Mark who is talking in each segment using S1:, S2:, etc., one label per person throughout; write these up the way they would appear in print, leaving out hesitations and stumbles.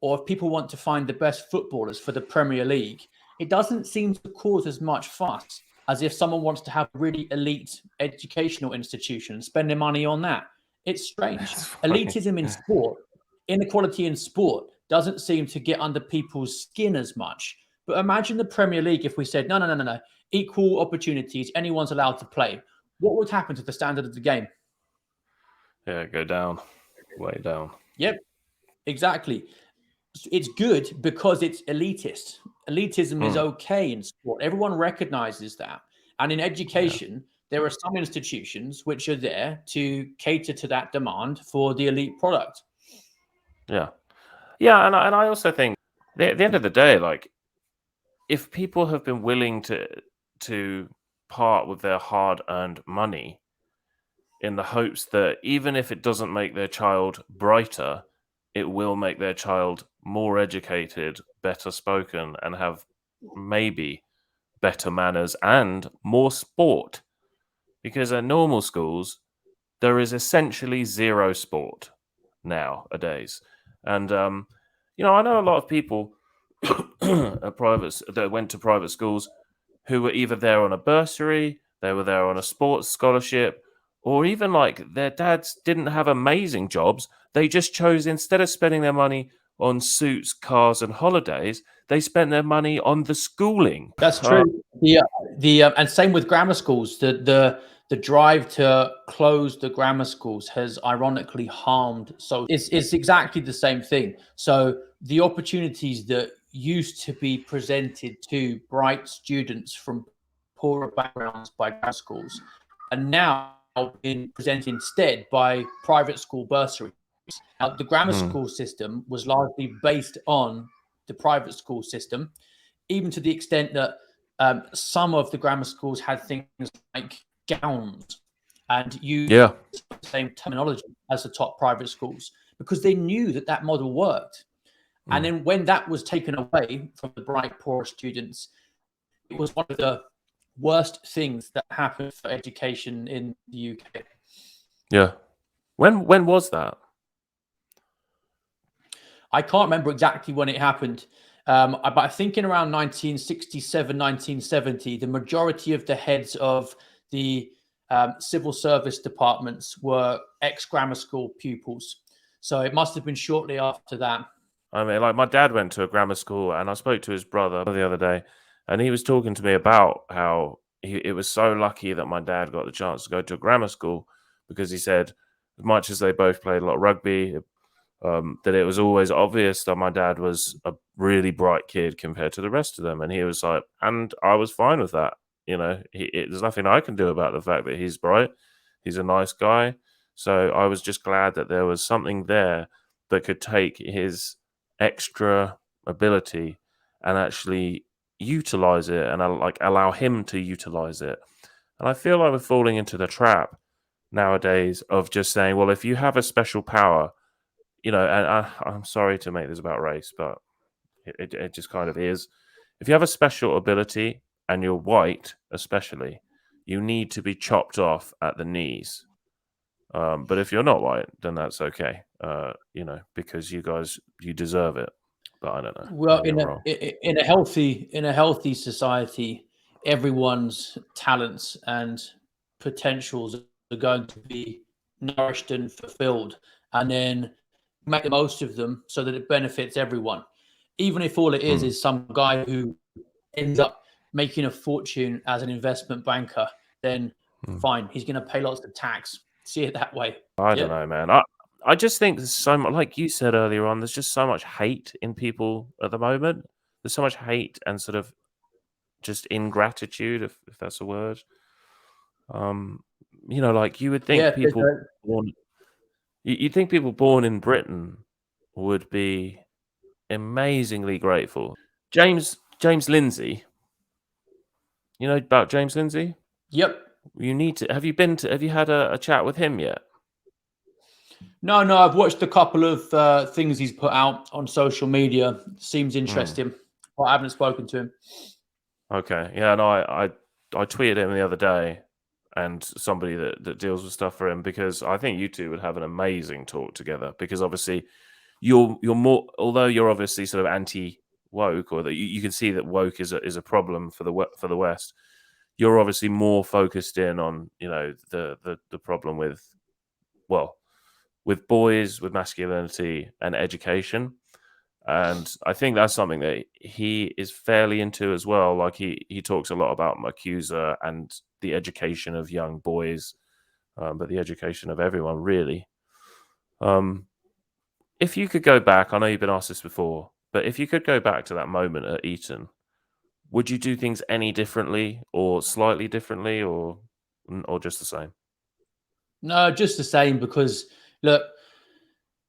S1: or if people want to find the best footballers for the Premier League, it doesn't seem to cause as much fuss as if someone wants to have a really elite educational institution and spend their money on that. It's strange.
S2: It's funny.
S1: Elitism in sport, inequality in sport doesn't seem to get under people's skin as much. But imagine the Premier League if we said, no, equal opportunities, anyone's allowed to play. What would happen to the standard of the game?
S2: Yeah, go down, way down.
S1: Yep, exactly. It's good because it's elitist. Elitism is okay in sport. Everyone recognizes that. And in education, there are some institutions which are there to cater to that demand for the elite product.
S2: Yeah, and I also think at the end of the day, like, if people have been willing to part with their hard-earned money in the hopes that even if it doesn't make their child brighter, it will make their child more educated, better spoken, and have maybe better manners and more sport. Because at normal schools, there is essentially zero sport nowadays. And, I know a lot of people that went to private schools who were either there on a bursary, they were there on a sports scholarship, or even like their dads didn't have amazing jobs. They just chose, instead of spending their money on suits, cars, and holidays, they spent their money on the schooling.
S1: That's true. And same with grammar schools. The drive to close the grammar schools has ironically harmed. So it's exactly the same thing. So the opportunities that used to be presented to bright students from poorer backgrounds by grammar schools are now being presented instead by private school bursaries. Now, the grammar school system was largely based on the private school system, even to the extent that some of the grammar schools had things like gowns and used the same terminology as the top private schools because they knew that model worked. And then when that was taken away from the bright, poor students, it was one of the worst things that happened for education in the UK.
S2: Yeah. When was that?
S1: I can't remember exactly when it happened, but I think in around 1967, 1970, the majority of the heads of the civil service departments were ex-grammar school pupils. So it must have been shortly after that.
S2: I mean, like, my dad went to a grammar school, and I spoke to his brother the other day, and he was talking to me about how it was so lucky that my dad got the chance to go to a grammar school, because he said, as much as they both played a lot of rugby, that it was always obvious that my dad was a really bright kid compared to the rest of them. And he was like, and I was fine with that. There's nothing I can do about the fact that he's bright. He's a nice guy. So I was just glad that there was something there that could take his extra ability and actually utilize it and allow him to utilize it. And I feel like we're falling into the trap nowadays of just saying, well, if you have a special power, and I'm sorry to make this about race, but it just kind of is. If you have a special ability and you're white, especially, you need to be chopped off at the knees. But if you're not white, then that's okay, because you deserve it. But I don't know.
S1: Well, in a healthy society, everyone's talents and potentials are going to be nourished and fulfilled, and then make the most of them so that it benefits everyone. Even if all it is some guy who ends up making a fortune as an investment banker, then fine, he's going to pay lots of tax. See it that way.
S2: I don't know, man. I just think there's so much, like you said earlier on, there's just so much hate in people at the moment. There's so much hate and sort of just ingratitude, if that's a word. Like you would think you'd think people born in Britain would be amazingly grateful. James Lindsay. You know about James Lindsay?
S1: Yep.
S2: You need to. Have you had a chat with him yet?
S1: No. I've watched a couple of things he's put out on social media. Seems interesting, but I haven't spoken to him.
S2: Okay. Yeah. No. I tweeted him the other day, and somebody that deals with stuff for him, because I think you two would have an amazing talk together. Because obviously, you're more, although you're obviously sort of anti woke, or that you can see that woke is a problem for the West. You're obviously more focused in on, you know, the problem with, well, with boys, with masculinity and education. And I think that's something that he is fairly into as well. Like he talks a lot about Macusa and the education of young boys, but the education of everyone, really. If you could go back, I know you've been asked this before, but if you could go back to that moment at Eton, would you do things any differently, or slightly differently, or just the same?
S1: No, just the same, because look,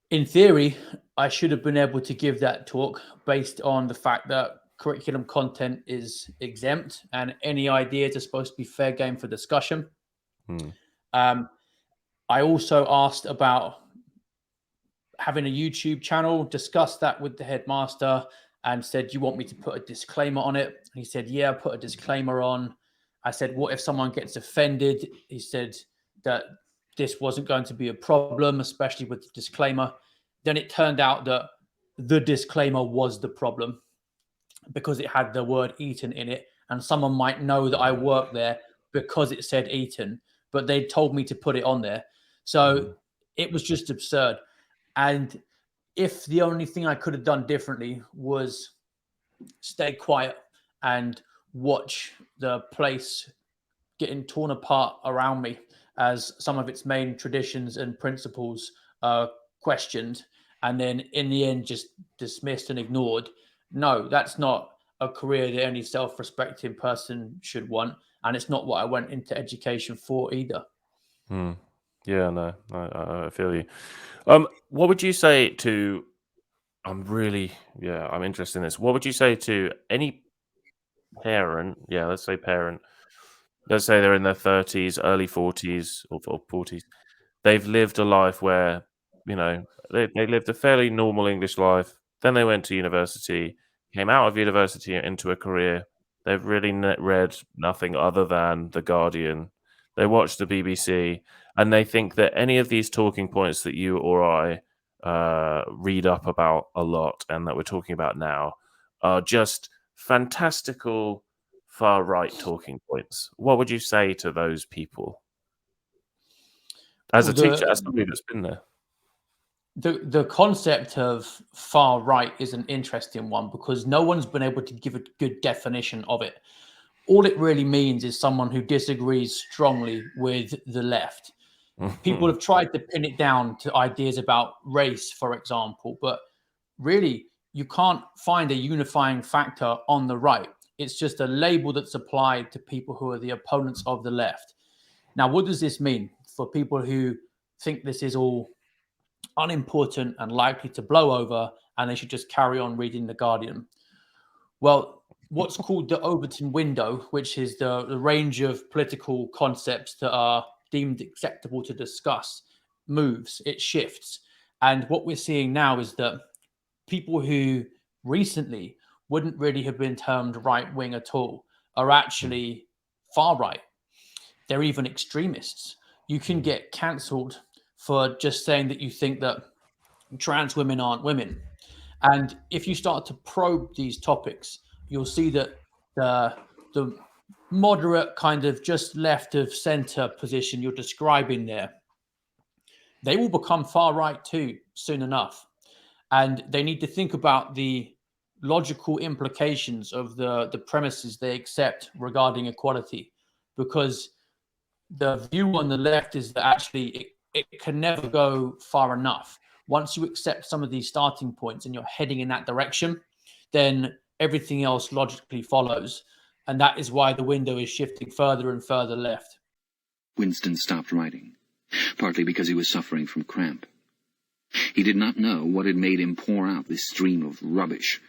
S1: in theory, I should have been able to give that talk based on the fact that curriculum content is exempt and any ideas are supposed to be fair game for discussion.
S2: Hmm.
S1: Um, I also asked about having a YouTube channel, discussed that with the headmaster, and said, "Do you want me to put a disclaimer on it?" And he said, "Yeah, put a disclaimer on." I said, "What if someone gets offended?" He said that this wasn't going to be a problem, especially with the disclaimer. Then it turned out that the disclaimer was the problem because it had the word Eton in it, and someone might know that I work there because it said Eton, but they told me to put it on there. So
S2: Hmm.
S1: it was just absurd. And if the only thing I could have done differently was stay quiet and watch the place getting torn apart around me as some of its main traditions and principles are questioned, and then in the end just dismissed and ignored. No, that's not a career that any self-respecting person should want, and it's not what I went into education for either.
S2: Hmm. Yeah, no, I feel you. What would you say to? I'm really, yeah, I'm interested in this. What would you say to any parent? Yeah, let's say parent. Let's say they're in their 30s, early 40s, or 40s. They've lived a life where, you know, they lived a fairly normal English life. Then they went to university, came out of university into a career. They've really read nothing other than The Guardian. They watch the BBC, and they think that any of these talking points that you or I read up about a lot and that we're talking about now are just fantastical far right talking points. What would you say to those people? As
S1: Well,
S2: a teacher, as somebody that's been there.
S1: the concept of far right is an interesting one because no one's been able to give a good definition of it. All it really means is someone who disagrees strongly with the left. People have tried to pin it down to ideas about race, for example, but really you can't find a unifying factor on the right. It's just a label that's applied to people who are the opponents of the left. Now, what does this mean for people who think this is all unimportant and likely to blow over and they should just carry on reading The Guardian? Well, what's called the Overton window, which is the range of political concepts that are deemed acceptable to discuss, moves, it shifts. And what we're seeing now is that people who recently wouldn't really have been termed right wing at all are actually far right. They're even extremists. You can get cancelled for just saying that you think that trans women aren't women. And if you start to probe these topics, you'll see that the moderate kind of just left of center position you're describing there, they will become far right too soon enough. And they need to think about the logical implications of the premises they accept regarding equality, because the view on the left is that actually it can never go far enough. Once you accept some of these starting points and you're heading in that direction, then everything else logically follows. And that is why the window is shifting further and further left.
S3: Winston stopped writing, partly because he was suffering from cramp. He did not know what had made him pour out this stream of rubbish,